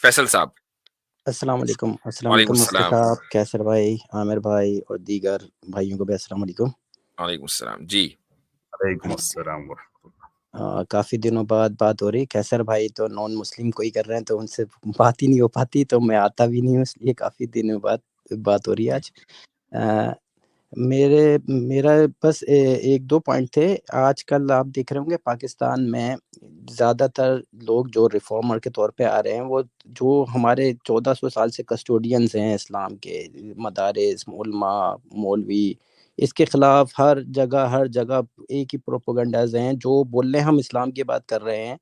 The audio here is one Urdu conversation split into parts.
فیصل صاحب. السلام علیکم. السلام وعلیکم علیکم مفتی السلام. صاحب، کیسر بھائی، عامر بھائی اور دیگر بھائیوں کو بھی السلام علیکم. وعلیکم السلام. جی وعلیکم السلام ورحمۃ اللہ. کافی دنوں بعد بات ہو رہی. کیسر بھائی تو نان مسلم کوئی کر رہے ہیں تو ان سے بات ہی نہیں ہو پاتی، تو میں آتا بھی نہیں ہوں، اس لیے کافی دنوں بعد بات ہو رہی ہے آج. میرا بس ایک دو پوائنٹ تھے. آج کل آپ دیکھ رہے ہوں گے پاکستان میں زیادہ تر لوگ جو ریفارمر کے طور پہ آ رہے ہیں، وہ جو ہمارے 1400 سال سے کسٹوڈینز ہیں اسلام کے، مدارس، علماء، مولوی، اس کے خلاف ہر جگہ ایک ہی پروپیگنڈاز ہیں جو بول رہے ہیں ہم اسلام کی بات کر رہے ہیں،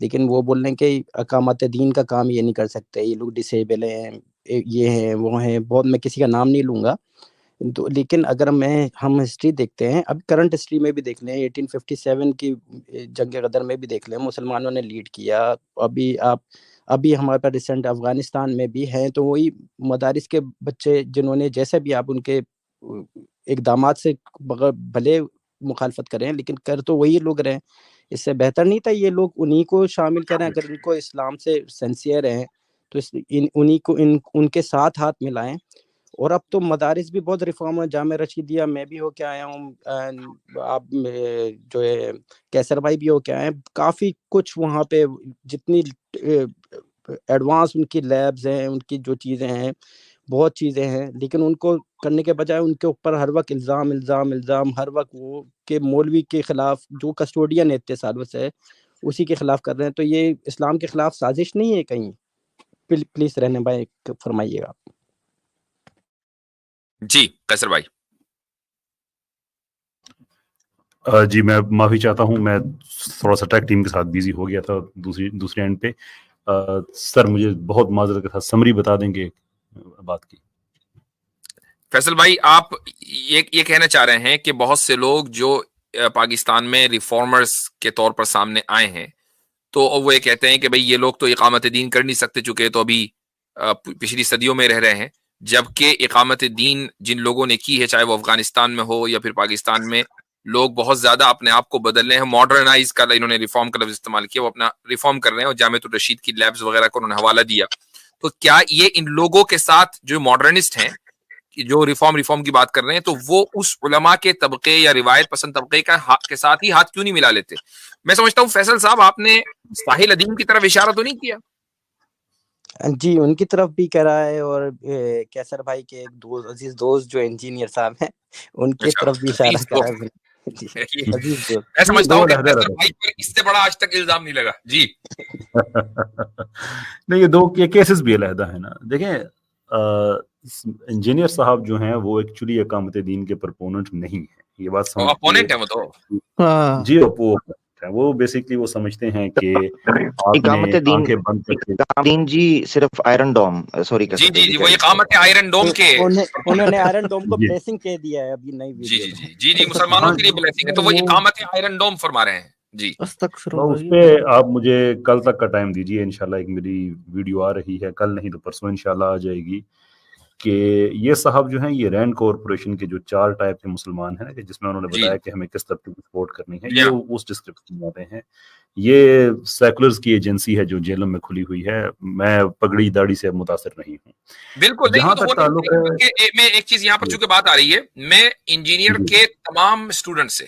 لیکن وہ بول رہے ہیں کہ اقامت دین کا کام یہ نہیں کر سکتے، یہ لوگ ڈسیبل ہیں، یہ ہیں وہ ہیں، بہت میں کسی کا نام نہیں لوں گا. تو لیکن اگر ہم ہسٹری دیکھتے ہیں، اب کرنٹ ہسٹری میں بھی دیکھ لیں، 1857 کی جنگ غدر میں بھی دیکھ لیں، مسلمانوں نے لیڈ کیا. ابھی ہمارے پاس ریسنٹ افغانستان میں بھی ہیں، تو وہی مدارس کے بچے جنہوں نے، جیسے بھی آپ ان کے اقدامات سے بھلے مخالفت کریں لیکن کر تو وہی لوگ رہے ہیں. اس سے بہتر نہیں تھا یہ لوگ انہی کو شامل کریں؟ اگر ان کو اسلام سے سنسیئر ہیں تو انہی کو ان کے ساتھ ہاتھ ملائیں. اور اب تو مدارس بھی بہت ریفارم ہے. جامعہ رشیدیہ میں بھی ہو کے آیا ہوں، آپ جو ہے کیسر بھائی بھی ہو کے آئے ہیں. کافی کچھ وہاں پہ جتنی ایڈوانس ان کی لیبز ہیں، ان کی جو چیزیں ہیں، بہت چیزیں ہیں، لیکن ان کو کرنے کے بجائے ان کے اوپر ہر وقت الزام ہر وقت وہ کہ مولوی کے خلاف جو کسٹوڈین ہے اتنے سالوں سے اسی کے خلاف کر رہے ہیں. تو یہ اسلام کے خلاف سازش نہیں ہے کہیں؟ پلیز رہنے بھائی فرمائیے گا. جی قیصر بھائی. جی میں معافی چاہتا ہوں، میں تھوڑا سا ٹیک ٹیم کے ساتھ بیزی ہو گیا تھا دوسرے اینڈ پہ. سر مجھے بہت معذرت کے ساتھ سمری بتا دیں گے بات کی. فیصل بھائی، آپ یہ کہنا چاہ رہے ہیں کہ بہت سے لوگ جو پاکستان میں ریفارمرز کے طور پر سامنے آئے ہیں، تو وہ یہ کہتے ہیں کہ بھئی یہ لوگ تو اقامت دین کر نہیں سکتے چونکہ تو ابھی پچھلی صدیوں میں رہ رہے ہیں، جبکہ اقامت دین جن لوگوں نے کی ہے، چاہے وہ افغانستان میں ہو یا پھر پاکستان میں، لوگ بہت زیادہ اپنے آپ کو بدل رہے ہیں. ماڈرنائز کا انہوں نے ریفارم کا لفظ استعمال کیا، وہ اپنا ریفارم کر رہے ہیں اور جامعۃ الرشید کی لیبز وغیرہ کو انہوں نے حوالہ دیا. تو کیا یہ ان لوگوں کے ساتھ جو ماڈرنسٹ ہیں، جو ریفارم کی بات کر رہے ہیں، تو وہ اس علماء کے طبقے یا روایت پسند طبقے کے ساتھ ہی ہاتھ کیوں نہیں ملا لیتے؟ میں سمجھتا ہوں فیصل صاحب آپ نے ساحل ادیم کی طرف اشارہ تو نہیں کیا؟ جی ان کی طرف بھی کرا ہے، اور کیسر بھائی کے ایک عزیز دوست جو انجینئر صاحب ہیں ان کی طرف بھی اشارہ کرا ہے. جی عزیز دوست. میں سمجھتا ہوں کہ فیصل بھائی پر اس سے بڑا آج تک الزام نہیں لگا. جی نہیں، یہ کیسز بھی علیحدہ ہے نا. دیکھیں انجینئر صاحب جو ہیں وہ ایکچولی اقامت دین کے پرپوننٹ نہیں ہیں، یہ بات سمجھ. اپوننٹ ہے وہ تو. جی وہ بیسکلی وہ سمجھتے ہیں کہ اقامت دین جی صرف آئرن ڈوم، سوری جی وہ اقامت آئرن ڈوم کے انہوں نے آئرن ڈوم کو بلیسنگ کہہ دیا ہے ابھی نئی ویڈیو میں. جی مسلمانوں کے لیے بلیسنگ ہے، تو وہ اقامت آئرن ڈوم فرما رہے ہیں. جی اس پہ آپ مجھے کل تک کا ٹائم دیجیے، انشاءاللہ ایک میری ویڈیو آ رہی ہے، کل نہیں تو پرسوں انشاءاللہ آ جائے گی، کہ یہ صاحب جو ہیں یہ رینڈ کارپوریشن کے جو 4 ٹائپ کے مسلمان ہیں کہ جس میں انہوں نے بتایا کہ ہمیں کس طرح کی سپورٹ کرنی ہے، یہ اس ڈسکرپشن میں آتے ہیں. یہ سیکولرز کی ایجنسی ہے جو جیلوں میں کھلی ہوئی ہے. میں پگڑی داڑھی سے متاثر نہیں ہوں. بالکل جہاں تک تعلق ہے، میں ایک چیز یہاں پر چونکہ بات آ رہی ہے، میں انجینئر کے تمام اسٹوڈنٹ سے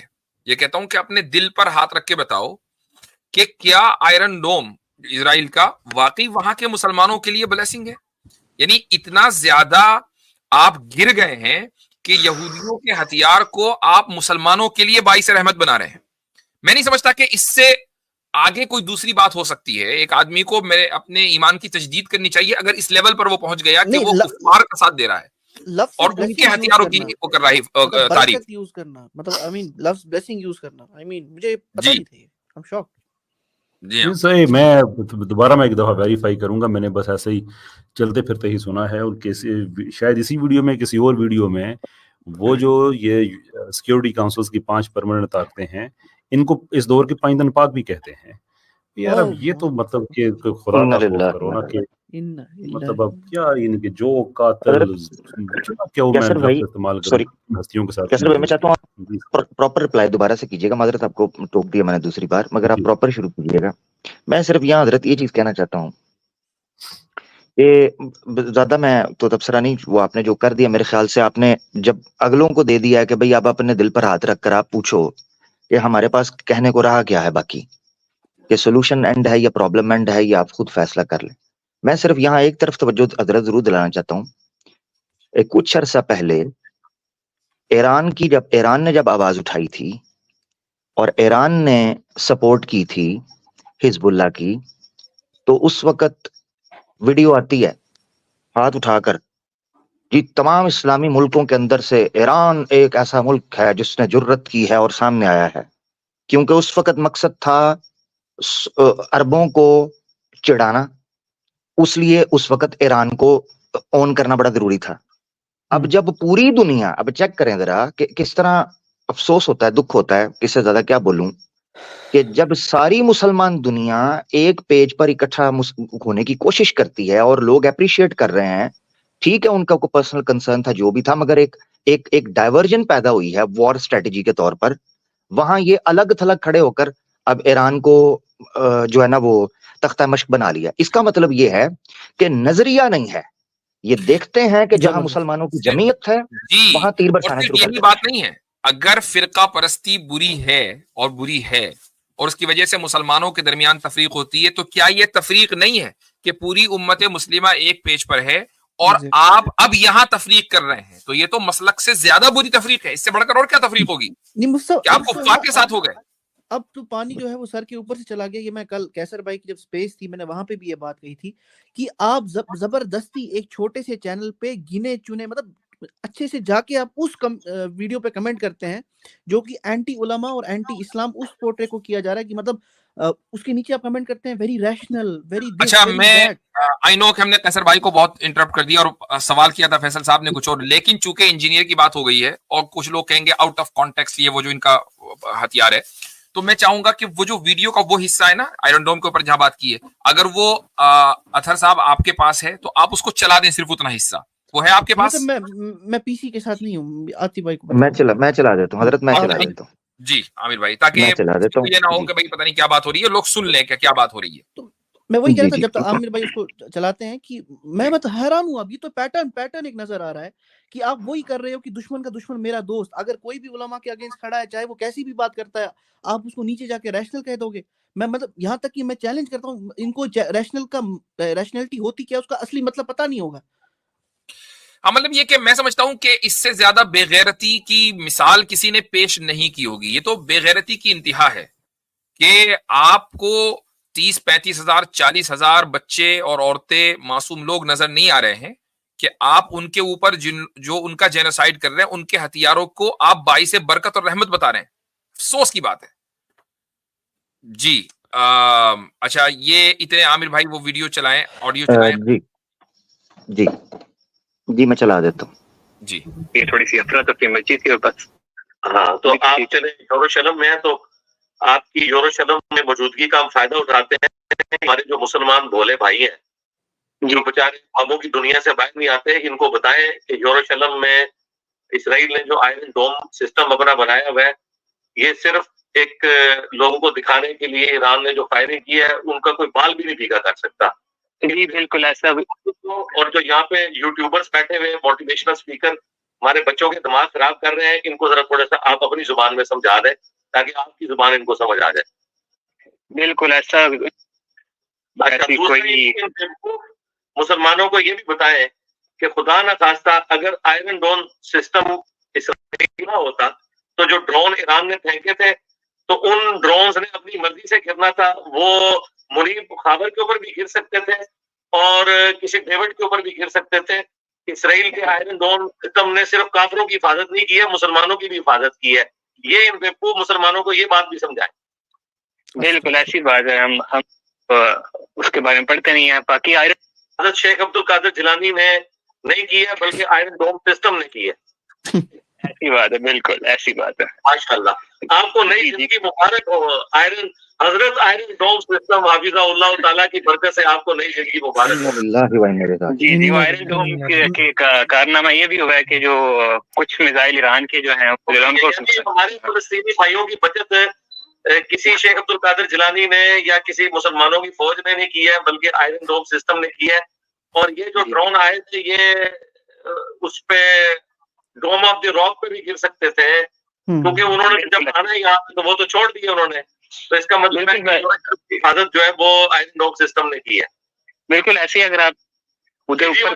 یہ کہتا ہوں کہ اپنے دل پر ہاتھ رکھ کے بتاؤ کہ کیا آئرن ڈوم اسرائیل کا واقعی وہاں کے مسلمانوں کے لیے بلیسنگ ہے؟ یعنی اتنا زیادہ آپ گر گئے ہیں کہ یہودیوں کے ہتھیار کو آپ مسلمانوں کے لیے باعث رحمت بنا رہے ہیں. میں نہیں سمجھتا کہ اس سے آگے کوئی دوسری بات ہو سکتی ہے. ایک آدمی کو میرے اپنے ایمان کی تجدید کرنی چاہیے اگر اس لیول پر وہ پہنچ گیا کہ وہ کفار کا ساتھ دے رہا ہے اور ان کے ہتھیاروں کی وہ کر رہا ہے تعریف یوز کرنا، مطلب آئی مین لفظ بلیسنگ یوز کرنا. آئی مین مجھے پتہ نہیں تھا، I'm shocked. جی صحیح. میں دوبارہ ایک دفعہ ویریفائی کروں گا. میں نے بس ایسے ہی چلتے پھرتے ہی سنا ہے، اور شاید اسی ویڈیو میں کسی اور ویڈیو میں وہ جو یہ سیکیورٹی کاؤنسلز کی 5 پرماننٹ طاقتیں ہیں، ان کو اس دور کے پائندن پاک بھی کہتے ہیں. یار اب یہ تو مطلب کہ خدا کا خوف کرو نا، کہ مطلب اب کیا ان کے جو قاتل کیوں میں لفظ استعمال کروں ہستیوں کے ساتھ. میں چاہتا ہوں پراپر رپلائی دوبارہ سے کیجیے گا. معذرت آپ کو ٹوک دیا میں نے دوسری بار، مگر آپ پراپر شروع کیجیے گا. میں صرف یہاں حضرت یہ چیز کہنا چاہتا ہوں زیادہ میں تو تبصرہ نہیں، وہ آپ نے جو کر دیا میرے خیال سے آپ نے جب اگلوں کو دے دیا ہے کہ بھئی اب اپنے دل پر ہاتھ رکھ کر آپ پوچھو کہ ہمارے پاس کہنے کو رہا کیا ہے باقی، کہ سولوشن اینڈ ہے یا پرابلم اینڈ ہے، یا آپ خود فیصلہ کر لیں. میں صرف یہاں ایک طرف توجہ حضرت ضرور دلانا چاہتا ہوں. کچھ عرصہ پہلے ایران نے جب آواز اٹھائی تھی اور ایران نے سپورٹ کی تھی حزب اللہ کی، تو اس وقت ویڈیو آتی ہے ہاتھ اٹھا کر جی تمام اسلامی ملکوں کے اندر سے ایران ایک ایسا ملک ہے جس نے جرت کی ہے اور سامنے آیا ہے، کیونکہ اس وقت مقصد تھا عربوں کو چڑھانا، اس لیے اس وقت ایران کو اون کرنا بڑا ضروری تھا. اب جب پوری دنیا، اب چیک کریں ذرا کہ کس طرح افسوس ہوتا ہے، دکھ ہوتا ہے، کس سے زیادہ کیا بولوں، کہ جب ساری مسلمان دنیا ایک پیج پر اکٹھا ہونے کی کوشش کرتی ہے اور لوگ اپریشیٹ کر رہے ہیں، ٹھیک ہے ان کا کوئی پرسنل کنسرن تھا جو بھی تھا، مگر ایک ڈائیورژن پیدا ہوئی ہے وار اسٹریٹجی کے طور پر. وہاں یہ الگ تھلگ کھڑے ہو کر اب ایران کو جو ہے نا وہ تختہ مشق بنا لیا. اس کا مطلب یہ ہے کہ نظریہ نہیں ہے، یہ دیکھتے ہیں کہ جہاں مسلمانوں کی جمعیت ہے وہاں تیر برسانے شروع کرتے ہیں. یہی بات نہیں ہے، اگر فرقہ پرستی بری ہے اور بری ہے اور اس کی وجہ سے مسلمانوں کے درمیان تفریق ہوتی ہے، تو کیا یہ تفریق نہیں ہے کہ پوری امت مسلمہ ایک پیج پر ہے اور آپ اب یہاں تفریق کر رہے ہیں؟ تو یہ تو مسلک سے زیادہ بری تفریق ہے. اس سے بڑھ کر اور کیا تفریق ہوگی؟ کیا آپ کفار کے ساتھ ہو گئے؟ اب تو پانی جو ہے وہ سر کے اوپر سے چلا گیا. یہ میں کل کیسر بھائی کی جب سپیس تھی میں نے وہاں پہ بھی یہ بات کہی تھی کہ آپ زبردستی ایک چھوٹے سے چینل پہ گنے چنے مطلب اچھے سے جا کے آپ اس ویڈیو پہ کمنٹ کرتے ہیں جو کہ اینٹی علماء اور اینٹی اسلام اس پورٹرے کو کیا جا رہا ہے، کہ مطلب اس کے نیچے آپ کمنٹ کرتے ہیں ویری ریشنل ویری. اچھا میں آئی نو کہ ہم نے قیصر بھائی کو بہت انٹرپٹ کر دیا اور سوال کیا تھا فیصل صاحب نے کچھ اور، لیکن چونکہ انجینئر کی بات ہو گئی ہے اور کچھ لوگ کہیں گے آؤٹ آف کانٹیکسٹ یہ وہ جو ان کا ہتھیار ہے، تو میں چاہوں گا کہ وہ جو ویڈیو کا وہ حصہ ہے نا آئرن ڈوم کے اوپر جہاں بات کی ہے، اگر وہ اطہر صاحب آپ کے پاس ہے تو آپ اس کو چلا دیں، صرف اتنا حصہ وہ ہے آپ کے پاس. میں پی سی کے ساتھ نہیں ہوں، آتی بھائی کو میں چلا دیتا ہوں حضرت، میں چلا دیتا ہوں. جی عامر بھائی، تاکہ یہ نہ ہو کہ بھائی پتہ نہیں کیا بات ہو رہی ہے، لوگ سن لیں کہ کیا بات ہو رہی ہے. تو میں وہی کہہ رہا تھا جب تک عامر بھائی اس کو چلاتے ہیں کہ میں حیران ہوں. اب یہ تو پیٹرن ایک نظر آ رہا ہے کہ آپ وہی کر رہے ہو کہ دشمن کا دشمن میرا دوست. اگر کوئی بھی علماء کے اگینسٹ کھڑا ہے، چاہے وہ کیسی بھی بات کرتا ہے، آپ اس کو نیچے جا کے ریشنل کہہ دو گے. میں مطلب یہاں تک کہ میں چیلنج کرتا ہوں ان کو ریشنلٹی ہوتی کیا اس کا اصلی مطلب پتہ نہیں ہوگا. مطلب یہ کہ میں سمجھتا ہوں کہ اس سے زیادہ بے غیرتی کی مثال کسی نے پیش نہیں کی ہوگی. یہ تو بے غیرتی کی انتہا ہے کہ آپ کو 30-35 ہزار 40 ہزار بچے اور عورتیں معصوم لوگ نظر نہیں آ رہے ہیں کہ آپ ان کے اوپر جو ان کا جینوسائیڈ کر رہے ہیں ان کے ہتھیاروں کو آپ باعث برکت اور رحمت بتا رہے ہیں. افسوس کی بات ہے. جی اچھا یہ اتنے عامر بھائی وہ ویڈیو چلائیں، آڈیو چلائیں. جی میں چلا دیتا ہوں. جی یہ تھوڑی سی افراتفری مسجد کے اوپر. ہاں تو آپ چلے یروشلم میں ہیں تو آپ کی یروشلم میں موجودگی کا ہم فائدہ اٹھاتے ہیں. ہمارے جو مسلمان بھولے بھائی ہیں جو بیچارے خوابوں کی دنیا سے باہر نہیں آتے، ان کو بتائیں کہ یروشلم میں اسرائیل نے جو آئرن ڈوم سسٹم اپنا بنایا ہوا ہے، یہ صرف ایک لوگوں کو دکھانے کے لیے ایران نے جو فائرنگ کی ہے ان کا کوئی بال بھی نہیں بھیگا کر سکتا. جی بالکل ایسا. اور جو یہاں پہ یوٹیوبرز بیٹھے ہوئے موٹیویشنل اسپیکر ہمارے بچوں کے دماغ خراب کر رہے ہیں، ان کو ذرا تھوڑا سا آپ اپنی زبان میں سمجھا دیں تاکہ آپ کی زبان ان کو سمجھ آ جائے. بالکل ایسا. مسلمانوں کو یہ بھی بتائیں کہ خدا نہ خواستہ اگر آئرن ڈوم سسٹم اسرائیل نہ ہوتا تو جو ڈرون ایران نے پھینکے تھے تو ان ڈرونز نے اپنی مرضی سے گرنا تھا. وہ منیب خابر کے اوپر بھی گر سکتے تھے اور کسی ڈیوڈ کے اوپر بھی گر سکتے تھے. اسرائیل کے آئرن ڈوم سسٹم نے صرف کافروں کی حفاظت نہیں کی ہے، مسلمانوں کی بھی حفاظت کی ہے. یہ ان بیوقوف مسلمانوں کو یہ بات بھی سمجھائیں. بالکل ایسی بات ہے. ہم اس کے بارے میں پڑھتے نہیں ہیں. باقی حضرت شیخ عبد القادر جیلانی نے نہیں کی ہے بلکہ آئرن ڈوم سسٹم نے کی ہے. ایسی بات ہے، بالکل ایسی بات ہے. ماشاءاللہ آپ کو نئی زندگی مبارک ہو. حضرت آئرن ڈوم سسٹم حافظہ اللہ تعالیٰ کی برکت سے آپ کو نئی زندگی مبارک. جی آئرن ڈوم کا کارنامہ یہ بھی ہوا ہے کہ جو کچھ میزائل ایران کے جو ہیں ہمارے فلسطینی بھائیوں کی بچت کسی شیخ عبد القادر جیلانی نے یا کسی مسلمانوں کی فوج نے نہیں کی ہے بلکہ آئرن ڈوم سسٹم نے کی ہے. اور یہ جو ڈرون آئے تھے یہ اس پہ ڈوم آف دی راک پہ بھی گر سکتے تھے، کیونکہ انہوں نے جب آنا ہی یہاں تو وہ تو چھوڑ دیے انہوں نے. تو اس کا مطلب ہے کہ حفاظت جو ہے وہ آئرن ڈوم سسٹم نے کی ہے. بالکل ایسے ہی اگر آپ ادھر اوپر.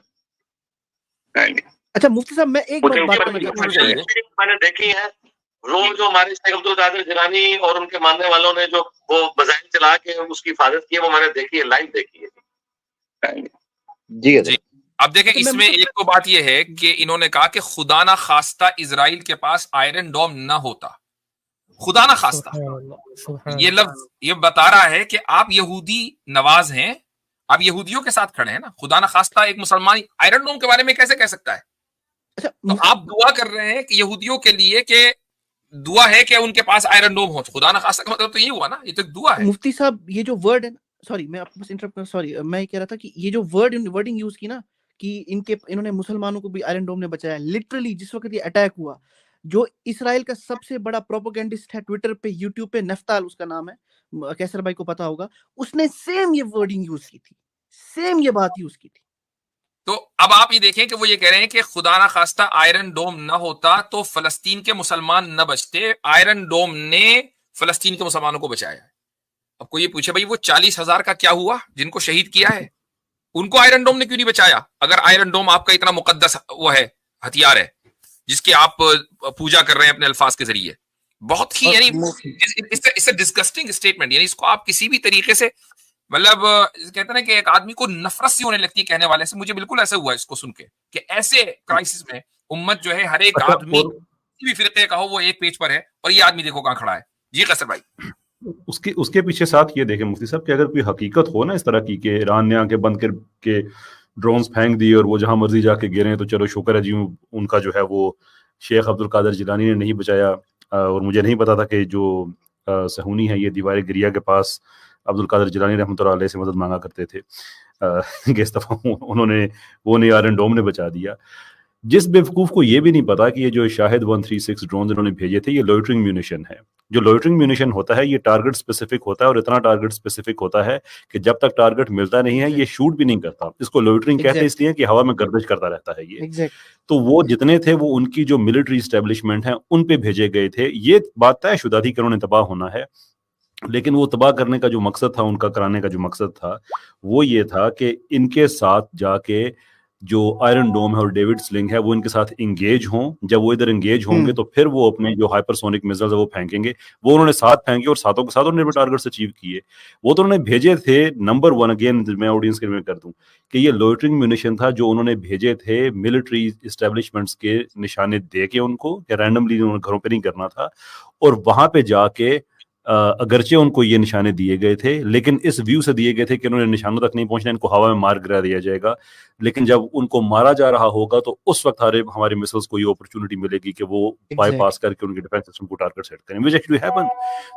اچھا مفتی صاحب میں ایک بات کرنا چاہتا ہوں، میں نے دیکھی ہے وہ جو ہمارے شیخ عبد القادر جیلانی اور ان کے ماننے والوں نے جو وہ بزائل چلا کے اس کی حفاظت کی ہے، وہ میں نے دیکھی ہے، لائیو دیکھی ہے. جی اب دیکھیں اس میں ایک تو بات یہ ہے کہ انہوں نے کہا کہ خدا نہ خواستہ اسرائیل کے پاس آئرن ڈوم نہ ہوتا، خدا نہ خواستہ یہ لفظ یہ بتا رہا ہے کہ آپ یہودی نواز ہیں، آپ یہودیوں کے ساتھ کھڑے ہیں نا. خدا نہ خواستہ ایک مسلمان آئرن ڈوم کے بارے میں کیسے کہہ سکتا ہے؟ تو آپ دعا کر رہے ہیں کہ یہودیوں کے لیے کہ دعا ہے کہ ان کے پاس آئرن ڈوم ہو. خدا نہ خواستہ کا مطلب تو یہ ہوا نا، یہ تو دعا ہے. مفتی صاحب یہ جو ورڈ ہے نا، سوری میں آپ کو بس انٹرپٹ کر، سوری میں یہ کہہ رہا تھا کہ یہ جو ورڈنگ یوز کی نا کہ انہوں نے مسلمانوں کو بھی آئرن ڈوم نے بچایا، لٹرلی جس وقت یہ اٹیک ہوا، جو اسرائیل کا سب سے بڑا پروپیگنڈسٹ ہے ٹویٹر پہ، یوٹیوب پہ، نفتال اس کا نام ہے، کیسر بھائی کو پتا ہوگا، اس نے سیم یہ ورڈنگ یوز کی تھی، سیم یہ بات یوز کی تھی. تو اب آپ یہ دیکھیں کہ وہ یہ کہہ رہے ہیں کہ خدا نہ خواستہ آئرن ڈوم نہ ہوتا تو فلسطین کے مسلمان نہ بچتے، آئرن ڈوم نے فلسطین کے مسلمانوں کو بچایا ہے. اب کوئی یہ پوچھے بھائی وہ 40,000 کا کیا ہوا جن کو شہید کیا ہے، ان کو آئرن ڈوم نے کیوں نہیں بچایا؟ اگر آئرن ڈوم آپ کا اتنا مقدس وہ ہے، ہتھیار ہے جس کی آپ پوجا کر رہے ہیں اپنے الفاظ کے ذریعے، بہت ہی یعنی ڈسگسٹنگ اسٹیٹمنٹ. یعنی اس کو آپ کسی بھی طریقے سے مطلب کہتے ہیں نا کہ ایک آدمی کو نفرت سی ہونے لگتی ہے کہنے والے سے. مجھے بالکل ایسا ہوا اس کو سن کے کہ ایسے کرائسس میں امت جو ہے ہر ایک آدمی کسی بھی فرقے کا ہو وہ ایک پیج پر ہے، اور یہ آدمی دیکھو کہاں کھڑا ہے. جی قصر بھائی. اس کے پیچھے ساتھ یہ دیکھیں مفتی صاحب کہ اگر کوئی حقیقت ہو نا اس طرح کی کہ ایران نے آنکھیں بند کر کے ڈرونز پھینک دیے اور وہ جہاں مرضی جا کے گرے، تو چلو شکر ہے جی ان کا جو ہے وہ شیخ عبد القادر جیلانی نے نہیں بچایا. اور مجھے نہیں پتا تھا کہ جو صہیونی ہے یہ دیوار گریا کے پاس عبد القادر جیلانی رحمۃ اللہ علیہ سے مدد مانگا کرتے تھے کہ اس دفعہ انہوں نے وہ نہیں آئرن ڈوم نے بچا دیا. جس بیوقوف کو یہ بھی نہیں پتا کہ یہ جو شاہد 136 ڈرونز انہوں نے بھیجے تھے یہ لوئٹرنگ میونیشن ہے. جو لوئٹرنگ میونیشن ہوتا ہے یہ ٹارگٹ اسپیسیفک ہوتا ہے، اور اتنا ٹارگٹ اسپیسیفک ہوتا ہے کہ جب تک ٹارگٹ ملتا نہیں ہے یہ شوٹ بھی نہیں کرتا. اس کو لوئٹرنگ کہتے ہیں اس لیے کہ ہوا میں گردش کرتا رہتا ہے یہ. تو وہ جتنے تھے وہ ان کی جو ملٹری اسٹیبلشمنٹ ہیں ان پہ بھیجے گئے تھے. یہ بات طے شدہ تھی کہ انہوں نے تباہ ہونا ہے، لیکن وہ تباہ کرنے کا جو مقصد تھا، ان کا کرانے کا جو مقصد تھا وہ یہ تھا کہ ان کے ساتھ جا کے جو آئرن ڈوم ہے اور ڈیوڈ سلنگ ہے وہ ان کے ساتھ انگیج ہوں. جب وہ ادھر انگیج ہوں گے تو پھر وہ اپنے جو ہائپر سونک میزائلز وہ پھینکیں گے. وہ انہوں نے 7 پھینکے اور 7 کے ساتھ انہوں نے ٹارگٹس اچیو کیے. وہ تو انہوں نے بھیجے تھے نمبر 1 اگین میں آڈینس کے میں کر دوں کہ یہ لوئٹرنگ میونیشن تھا جو انہوں نے بھیجے تھے ملٹری اسٹیبلشمنٹس کے نشانے دے کے ان کو، کہ رینڈملی انہوں نے گھروں پہ نہیں کرنا تھا. اور وہاں پہ جا کے اگرچہ ان کو یہ نشانے دیے گئے تھے لیکن اس ویو سے دیے گئے تھے کہ انہوں نے نشانوں تک نہیں پہنچنا، ان کو ہوا میں مار گرا دیا جائے گا. لیکن جب ان کو مارا جا رہا ہوگا تو اس وقت ہمارے مسلس کو یہ اپرچونٹی ملے گی کہ وہ بائی پاس کر کے ان کے ڈیفینس سسٹم کو ٹارگٹ سیٹ کریں، which actually happened.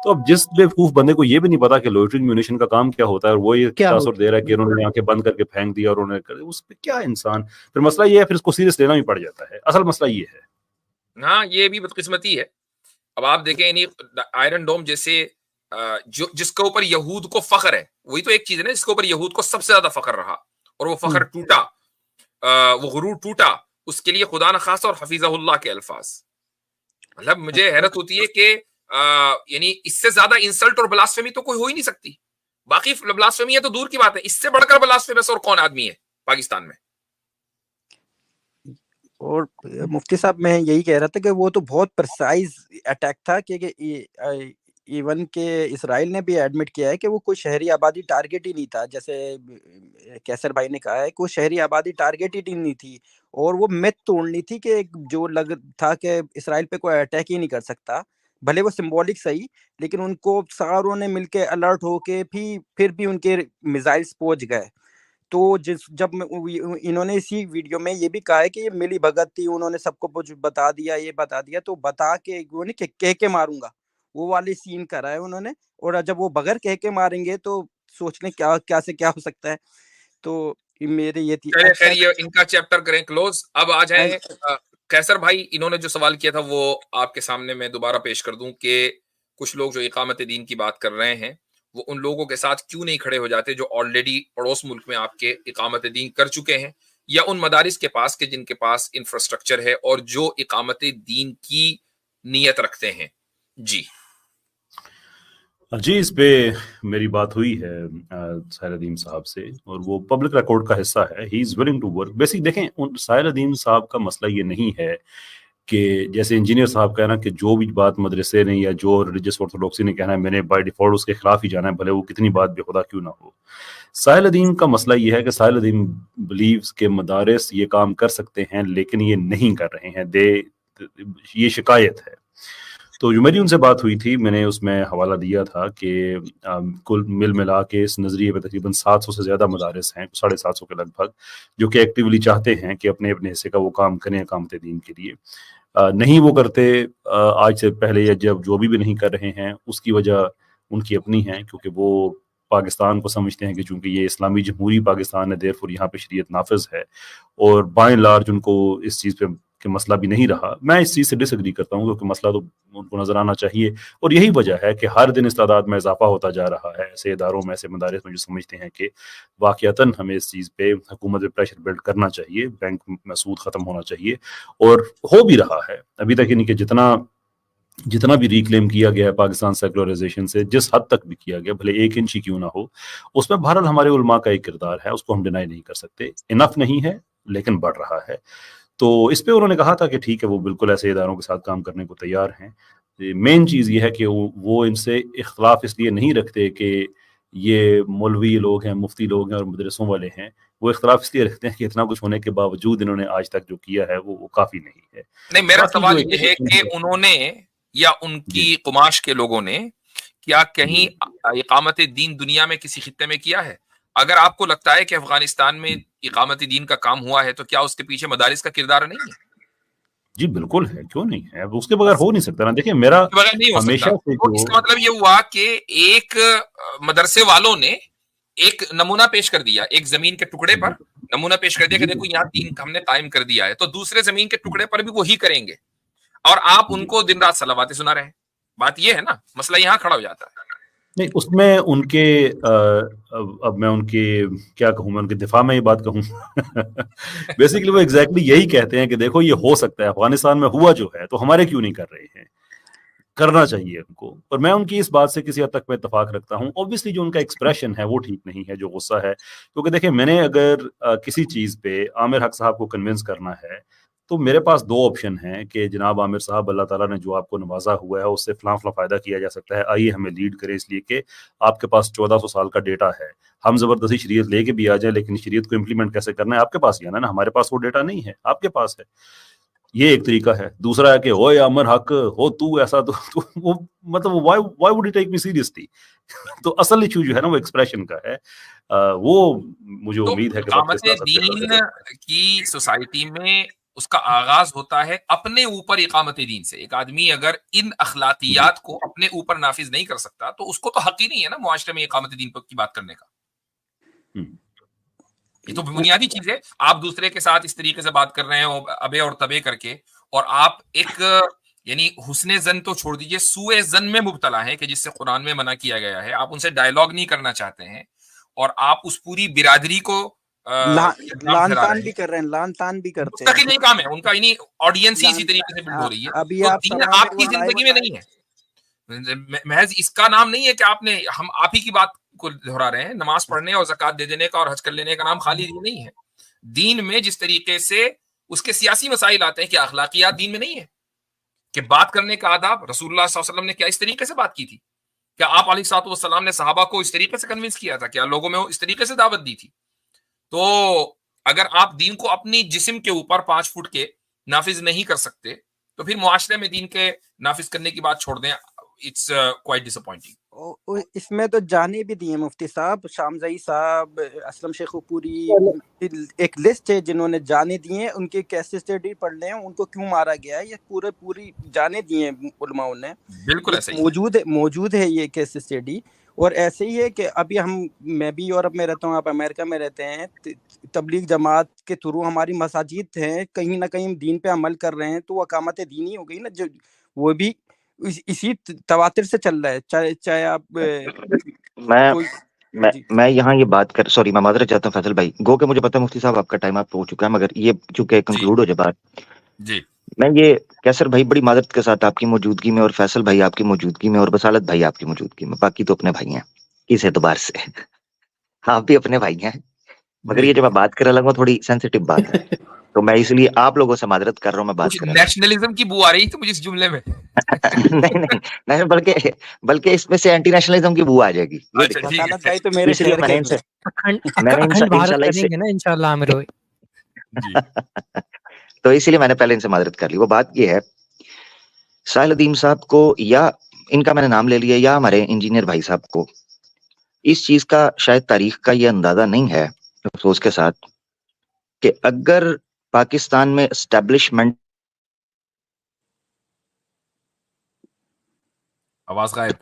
تو اب جس بیوقوف بندے کو یہ بھی نہیں پتا کہ لوئٹرنگ میونیشن کا کام کیا ہوتا ہے اور وہ یہ تاثر دے رہا ہے کہ انہوں نے آنکھیں بند کر کے پھینک دیا اور انہوں نے اس پہ کیا انسان، پھر مسئلہ یہ ہے پھر اس کو سیریس لینا بھی پڑ جاتا ہے. اصل مسئلہ یہ ہے. ہاں یہ بھی بدقسمتی ہے. اب آپ دیکھیں یعنی آئرن ڈوم جیسے جس کے اوپر یہود کو فخر ہے، وہی تو ایک چیز ہے نا جس کے اوپر یہود کو سب سے زیادہ فخر رہا اور وہ فخر ٹوٹا، وہ غرور ٹوٹا، اس کے لیے خدا نخواستہ اور حفیظہ اللہ کے الفاظ. مطلب مجھے حیرت ہوتی ہے کہ یعنی اس سے زیادہ انسلٹ اور بلاسفیمی تو کوئی ہو ہی نہیں سکتی. باقی بلاسفیمی ہے تو دور کی بات ہے، اس سے بڑھ کر بلاسفیمس اور کون آدمی ہے پاکستان میں. اور مفتی صاحب میں یہی کہہ رہا تھا کہ وہ تو بہت پرسائز اٹیک تھا کہ ایون کہ اسرائیل نے بھی ایڈمٹ کیا ہے کہ وہ کوئی شہری آبادی ٹارگٹ ہی نہیں تھا، جیسے کیسر بھائی نے کہا ہے کوئی شہری آبادی ٹارگٹ ہی نہیں تھی. اور وہ میتھ توڑنی تھی کہ جو لگ تھا کہ اسرائیل پہ کوئی اٹیک ہی نہیں کر سکتا، بھلے وہ سمبولک صحیح، لیکن ان کو ساروں نے مل کے الرٹ ہو کے پھر بھی ان کے میزائلز پہنچ گئے. تو جب انہوں نے اسی ویڈیو میں یہ بھی کہا ہے کہ یہ ملی بھگت تھی، انہوں نے سب کو کچھ بتا دیا، یہ بتا دیا، تو بتا کے وہ نہیں کہہ کے ماروں گا وہ والے سین کرا ہے انہوں نے. اور جب وہ بغیر کہہ کے ماریں گے تو سوچ لیں کیا سے کیا ہو سکتا ہے. تو میرے یہ تھی ان کا چیپٹر کریں کلوز. اب آ جائیں کیسر بھائی، انہوں نے جو سوال کیا تھا وہ آپ کے سامنے میں دوبارہ پیش کر دوں کہ کچھ لوگ جو اقامت دین کی بات کر رہے ہیں وہ ان لوگوں کے ساتھ کیوں نہیں کھڑے ہو جاتے جو آلریڈی پڑوس ملک میں آپ کے اقامت دین کر چکے ہیں، یا ان مدارس کے پاس کہ جن کے پاس انفراسٹرکچر ہے اور جو اقامت دین کی نیت رکھتے ہیں. جی جی، اس پہ میری بات ہوئی ہے ساحل ادیم صاحب سے، اور وہ پبلک ریکارڈ کا حصہ ہے. ہی از ولنگ ٹو ورک. بیسک دیکھیں، ساحل ادیم صاحب کا مسئلہ یہ نہیں ہے کہ جیسے انجینئر صاحب کہنا کہ جو بھی بات مدرسے نے یا جو ریلیجس آرتھوڈاکسی نے کہنا ہے میں نے بائی ڈیفالٹ اس کے خلاف ہی جانا ہے، بھلے وہ کتنی بات بے خدا کیوں نہ ہو. ساحل ادیم کا مسئلہ یہ ہے کہ ساحل ادیم بلیوز کہ مدارس یہ کام کر سکتے ہیں لیکن یہ نہیں کر رہے ہیں. یہ شکایت ہے. تو جو میری ان سے بات ہوئی تھی، میں نے اس میں حوالہ دیا تھا کہ کل مل ملا کے اس نظریے پہ تقریباً 700 سے زیادہ مدارس ہیں، 750 کے لگ بھگ، جو کہ ایکٹیولی چاہتے ہیں کہ اپنے اپنے حصے کا وہ کام کریں اقامت دین کے لیے. نہیں وہ کرتے آج سے پہلے یا جب جو بھی نہیں کر رہے ہیں، اس کی وجہ ان کی اپنی ہے، کیونکہ وہ پاکستان کو سمجھتے ہیں کہ چونکہ یہ اسلامی جمہوری پاکستان ہے، دیرفور یہاں پہ شریعت نافذ ہے، اور بائیں لارج ان کو اس چیز پہ کہ مسئلہ بھی نہیں رہا. میں اس چیز سے ڈس ایگری کرتا ہوں، کیونکہ مسئلہ تو ان کو نظر آنا چاہیے، اور یہی وجہ ہے کہ ہر دن اس تعداد میں اضافہ ہوتا جا رہا ہے ایسے اداروں میں، ایسے مدارس میں جو سمجھتے ہیں کہ واقعتاً ہمیں اس چیز پہ حکومت پہ پریشر بلڈ کرنا چاہیے، بینک میں سود ختم ہونا چاہیے، اور ہو بھی رہا ہے ابھی تک. یعنی کہ جتنا بھی ریکلیم کیا گیا ہے پاکستان سیکولرائزیشن سے، جس حد تک بھی کیا گیا، بھلے 1 انچ ہی کیوں نہ ہو، اس میں بہرحال ہمارے علماء کا ایک کردار ہے، اس کو ہم ڈینائی نہیں کر سکتے. انف نہیں ہے لیکن بڑھ رہا ہے. تو اس پہ انہوں نے کہا تھا کہ ٹھیک ہے، وہ بالکل ایسے اداروں کے ساتھ کام کرنے کو تیار ہیں. مین چیز یہ ہے کہ وہ ان سے اختلاف اس لیے نہیں رکھتے کہ یہ مولوی لوگ ہیں، مفتی لوگ ہیں اور مدرسوں والے ہیں. وہ اختلاف اس لیے رکھتے ہیں کہ اتنا کچھ ہونے کے باوجود انہوں نے آج تک جو کیا ہے وہ کافی نہیں ہے. نہیں، میرا سوال یہ ہے کہ انہوں نے یا ان کی قماش کے لوگوں نے کیا کہیں اقامت دین دنیا میں کسی خطے میں کیا ہے؟ اگر آپ کو لگتا ہے کہ افغانستان میں اقامت دین کا کام ہوا ہے تو کیا اس کے پیچھے مدارس کا کردار نہیں ہے؟ جی بالکل ہے، کیوں نہیں ہے، اس کے بغیر ہو نہیں سکتا نا. دیکھیں میرا ہمیشہ سے اس کا مطلب یہ ہوا کہ ایک مدرسے والوں نے ایک نمونہ پیش کر دیا، ایک زمین کے ٹکڑے پر نمونہ پیش کر دیا کہ دیکھو یہاں دین ہم نے قائم کر دیا ہے، تو دوسرے زمین کے ٹکڑے پر بھی وہی کریں گے، اور آپ ان کو دن رات صلواتیں سنا رہے ہیں. بات یہ ہے نا، مسئلہ یہاں کھڑا ہو جاتا ہے. نہیں، اس میں ان کے اب میں ان کے کیا کہوں، میں ان کے دفاع میں یہ بات کہوں بیسیکلی وہ ایگزیکٹلی یہی کہتے ہیں کہ دیکھو یہ ہو سکتا ہے، افغانستان میں ہوا جو ہے تو ہمارے کیوں نہیں کر رہے ہیں، کرنا چاہیے ان کو. اور میں ان کی اس بات سے کسی حد تک میں اتفاق رکھتا ہوں. اوبویسلی جو ان کا ایکسپریشن ہے وہ ٹھیک نہیں ہے، جو غصہ ہے، کیونکہ دیکھیں میں نے اگر کسی چیز پہ عامر حق صاحب کو کنونس کرنا ہے تو میرے پاس 2 آپشن ہیں کہ جناب عامر صاحب، اللہ تعالیٰ نے جو آپ کو نوازا ہوا ہے اس سے فلاں فلاں فائدہ کیا جا سکتا ہے، آئیے ہمیں لیڈ کریں، اس لیے کہ آپ کے پاس 1400 سال کا ڈیٹا ہے. ہم زبردستی شریعت لے کے بھی آ جائیں لیکن شریعت کو امپلیمنٹ کیسے کرنا ہے آپ کے پاس ہی ہے نا، ہمارے پاس وہ ڈیٹا نہیں ہے، آپ کے پاس ہے. یہ ایک طریقہ ہے. دوسرا ہے کہ اوے عامر حق ہو تو ایسا، تو وہ مطلب Y would you take me seriously. تو اصل ایشو جو ہے نا وہ ایکسپریشن کا ہے. وہ مجھے امید ہے کہ اقامت دین کی سوسائٹی میں اس کا آغاز ہوتا ہے اپنے اوپر اقامت دین سے. ایک آدمی اگر ان اخلاقیات کو اپنے اوپر نافذ نہیں کر سکتا تو اس کو تو حق ہی نہیں ہے نا معاشرے میں اقامت دین کی بات کرنے کا. یہ تو بنیادی چیز ہے. آپ دوسرے کے ساتھ اس طریقے سے بات کر رہے ہیں ابے اور تبے کر کے، اور آپ ایک یعنی حسن زن تو چھوڑ دیجئے، سوء زن میں مبتلا ہے کہ جس سے قرآن میں منع کیا گیا ہے. آپ ان سے ڈائیلاگ نہیں کرنا چاہتے ہیں اور آپ اس پوری برادری کو لان تان بھی کر رہے ہیں، لان تان بھی کرتے ہیں. نہیں کام ہے ان کا، یعنی آڈینس ہی اسی طریقے سے بلڈ ہو رہی ہے. ابھی تو دین آپ کی زندگی میں نہیں ہے، محض اس کا نام نہیں ہے کہ آپ نے، ہم آپ ہی کی بات کو دہرا رہے ہیں. نماز پڑھنے اور زکوٰۃ دے دینے کا اور حج کر لینے کا نام خالی دین نہیں ہے. دین میں جس طریقے سے اس کے سیاسی مسائل آتے ہیں کہ اخلاقیات دین میں نہیں ہے، کہ بات کرنے کا آداب رسول اللہ صلی اللہ علیہ وسلم نے کیا اس طریقے سے بات کی تھی، کیا آپ علیہ الصلوۃ والسلام نے صحابہ کو اس طریقے سے کنونس کیا تھا، کیا لوگوں میں اس طریقے سے دعوت دی تھی. تو اگر آپ دین کو اپنی جسم کے اوپر 5 فٹ کے نافذ نہیں کر سکتے تو پھر معاشرے میں دین کے نافذ کرنے کی بات چھوڑ دیں. It's quite disappointing. اس میں تو جانے بھی دیے مفتی صاحب، شامزئی صاحب، اسلم شیخ پوری، ایک لسٹ ہے جنہوں نے جانے دیے ہیں. ان کے کیس اسٹڈی پڑھ لیں، ان کو کیوں مارا گیا ہے، یہ پوری جانے دیے علماء نے. بالکل ایسا ہی موجود ہے یہ کیس اسٹڈی. اور ایسے ہی ہے کہ ابھی میں بھی یورپ میں رہتا ہوں، آپ امریکہ میں رہتے ہیں، تبلیغ جماعت کے تھرو ہماری مساجد ہیں، کہیں نہ کہیں دین پہ عمل کر رہے ہیں، تو وہ اقامت دینی ہو گئی نا. جو وہ بھی اسی تواتر سے چل رہا ہے، چاہے آپ میں یہاں یہ بات کر سوری میں معذرت چاہتا ہوں فیصل بھائی، گو کہ مجھے پتہ ہے مفتی صاحب آپ کا ٹائم آپ ہو چکا ہے، مگر یہ چونکہ کنکلوڈ ہو جائے بات، جی میں یہ کیسر بھائی بڑی معذرت کے ساتھ آپ کی موجودگی میں، اور فیصل بھائی آپ کی موجودگی میں، اور بصالت بھائی آپ کی موجودگی میں، باقی تو اپنے بھائی ہیں اس اعتبار سے، آپ بھی اپنے بھائی ہیں، مگر یہ جو میں بات کرنے لگا تھوڑی سینسیٹیو بات ہے، تو میں اس لیے آپ لوگوں سے معذرت کر رہا ہوں، میں بات کرنے لگا نیشنلزم کی بو آ رہی تھی مجھے اس جملے میں. نہیں بلکہ اس میں سے اینٹی نیشنلزم کی بو آ جائے گی، یہ اچھا ٹھیک وکالت ہے بھائی تو میرے اس لیے شہر میں کے نے ان سے اکھنڈ بھارت کریں گے نا انشاءاللہ عامر بھائی. جی تو اسی لیے میں نے پہلے ان سے معذرت کر لی. وہ بات یہ ہے ساحل ادیم صاحب کو، یا ان کا میں نے نام لے لیا، یا ہمارے انجینئر بھائی صاحب کو اس چیز کا شاید تاریخ کا یہ اندازہ نہیں ہے افسوس کے ساتھ، کہ اگر پاکستان میں اسٹیبلشمنٹ آواز غائب.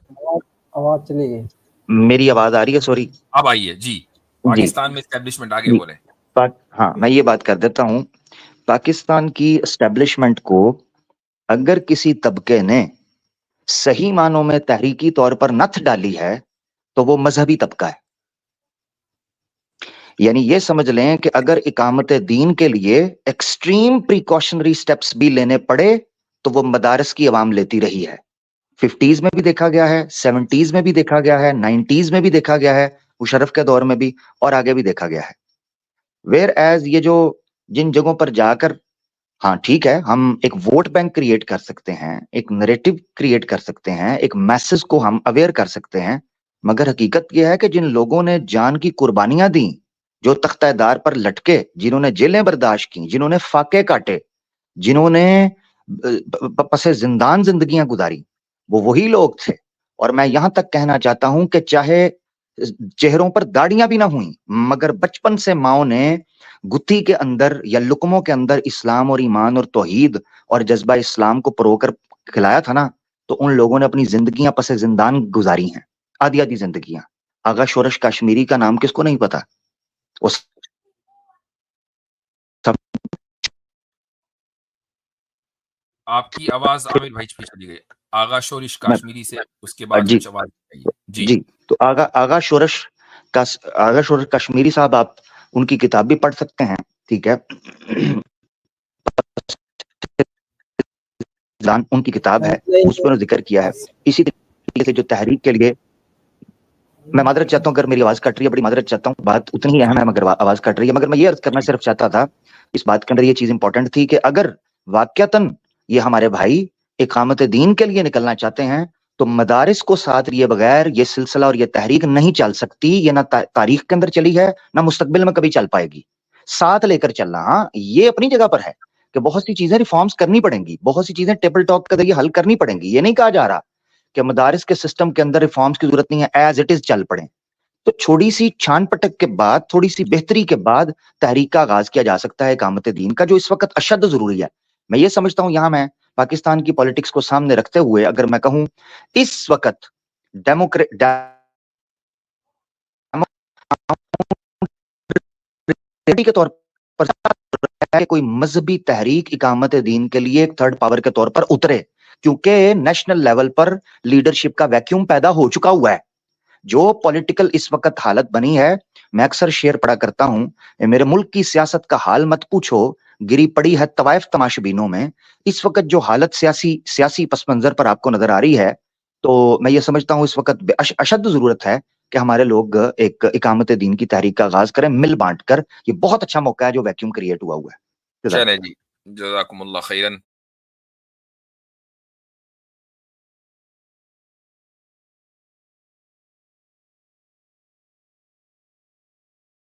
آواز چلی گئی. میری آواز آ رہی ہے؟ سوری اب آئیے. جی پاکستان میں اسٹیبلشمنٹ آگے جی. بولے. ہاں میں یہ بات کر دیتا ہوں، پاکستان کی اسٹیبلشمنٹ کو اگر کسی طبقے نے صحیح معنوں میں تحریکی طور پر نتھ ڈالی ہے تو وہ مذہبی طبقہ ہے. یعنی یہ سمجھ لیں کہ اگر اقامت دین کے لیے ایکسٹریم پریکاشنری سٹیپس بھی لینے پڑے تو وہ مدارس کی عوام لیتی رہی ہے. 50s میں بھی دیکھا گیا ہے، 70s میں بھی دیکھا گیا ہے، 90s میں بھی دیکھا گیا ہے، مشرف کے دور میں بھی، اور آگے بھی دیکھا گیا ہے. ویئر ایز یہ جو جن جگہوں پر جا کر، ہاں ٹھیک ہے ہم ایک ووٹ بینک کریٹ کر سکتے ہیں، ایک نریٹو کریٹ کر سکتے ہیں، ایک میسج کو ہم اویئر کر سکتے ہیں، مگر حقیقت یہ ہے کہ جن لوگوں نے جان کی قربانیاں دیں، جو تختہ دار پر لٹکے، جنہوں نے جیلیں برداشت کی، جنہوں نے فاقے کاٹے، جنہوں نے پس زندان زندگیاں گزاری، وہ وہی لوگ تھے. اور میں یہاں تک کہنا چاہتا ہوں کہ چاہے چہروں پر داڑیاں بھی نہ ہوئیں، مگر بچپن سے ماؤں نے گتھی کے اندر یا لقموں کے اندر اسلام اور ایمان اور توحید اور جذبہ اسلام کو پرو کر کھلایا تھا نا، تو ان لوگوں نے اپنی زندگیاں پس زندان گزاری ہیں، آدھی آدھی زندگیاں. آغا شورش کاشمیری کا نام کس کو نہیں پتا؟ اس آپ کی آواز عامر بھائی پہ چلی گئی. آغا شورش کاشمیری سے اس کے بعد جی کچھ آواز آئی. جی تو آغا شورش کاشمیری صاحب، آپ ان کی کتاب بھی پڑھ سکتے ہیں، ٹھیک ہے، ان کی کتاب ہے، اس پر ذکر کیا ہے. اسی طریقے سے جو تحریک کے لیے، میں معذرت چاہتا ہوں اگر میری آواز کٹ رہی ہے، بڑی معذرت چاہتا ہوں، بات اتنی ہی اہم ہے مگر آواز کٹ رہی ہے، مگر میں یہ عرض کرنا صرف چاہتا تھا، اس بات کے اندر یہ چیز امپورٹنٹ تھی کہ اگر واقعتاً یہ ہمارے بھائی اقامت دین کے لیے نکلنا چاہتے ہیں تو مدارس کو ساتھ لیے بغیر یہ سلسلہ اور یہ تحریک نہیں چل سکتی. یہ نہ تاریخ کے اندر چلی ہے، نہ مستقبل میں کبھی چل پائے گی. ساتھ لے کر چلنا، ہاں یہ اپنی جگہ پر ہے کہ بہت سی چیزیں ریفارمز کرنی پڑیں گی، بہت سی چیزیں ٹیبل ٹاک کے ذریعے حل کرنی پڑیں گی. یہ نہیں کہا جا رہا کہ مدارس کے سسٹم کے اندر ریفارمز کی ضرورت نہیں ہے، ایز اٹ از چل پڑیں. تو چھوڑی سی چھان پٹک کے بعد، تھوڑی سی بہتری کے بعد تحریک کا آغاز کیا جا سکتا ہے اقامت دین کا، جو اس وقت اشد ضروری ہے. میں یہ سمجھتا ہوں یہاں میں پاکستان کی پولیٹکس کو سامنے رکھتے ہوئے اگر میں کہوں اس وقت کے طور پر کوئی مذہبی تحریک اقامت دین کے لیے ایک تھرڈ پاور کے طور پر اترے، کیونکہ نیشنل لیول پر لیڈرشپ کا ویکیوم پیدا ہو چکا ہوا ہے. جو پولیٹیکل اس وقت حالت بنی ہے، میں اکثر شعر پڑھا کرتا ہوں، میرے ملک کی سیاست کا حال مت پوچھو، گری پڑی ہے طوائف تماشبینوں میں. اس وقت جو حالت سیاسی پس منظر پر آپ کو نظر آ رہی ہے، تو میں یہ سمجھتا ہوں اس وقت اشد ضرورت ہے کہ ہمارے لوگ ایک اقامت دین کی تحریک کا آغاز کریں مل بانٹ کر. یہ بہت اچھا موقع ہے جو ویکیوم کریٹ ہوا ہے. چلے جی، جزاکم اللہ خیرن.